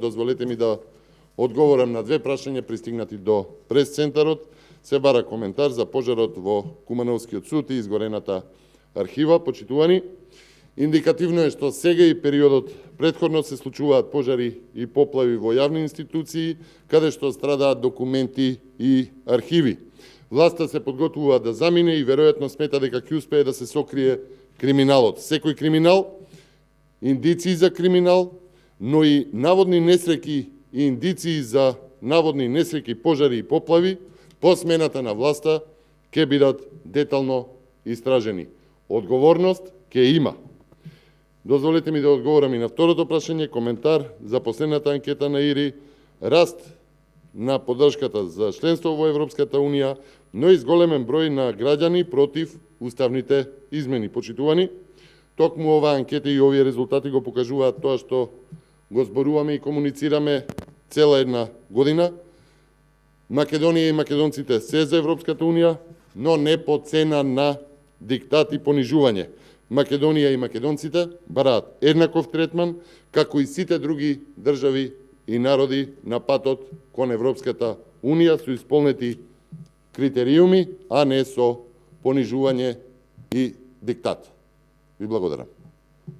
Дозволете ми да одговорам на две прашања пристигнати до прес-центарот. Се бара коментар за пожарот во Кумановскиот суд и изгорената архива. Почитувани, индикативно е што сега и периодот претходно се случуваат пожари и поплави во јавни институции, каде што страдаат документи и архиви. Власта се подготвува да замине и веројатно смета дека ќе успее да се сокрие криминалот. Секој криминал, индиции за криминал, но и наводни несреќи и индиции за наводни несреќи, пожари и поплави, по смената на власта ќе бидат детално истражени. Одговорност ќе има. Дозволете ми да одговорам и на второто прашање, коментар за последната анкета на ИРИ, раст на поддршката за членство во Европската Унија, но и зголемен број на граѓани против уставните измени. Почитувани, токму оваа анкета и овие резултати го покажуваат тоа што го зборуваме и комуницираме цела една година. Македонија и македонците се за Европската Унија, но не по цена на диктат и понижување. Македонија и македонците бараат еднаков третман, како и сите други држави и народи на патот кон Европската Унија со исполнети критериуми, а не со понижување и диктат. Ви благодарам.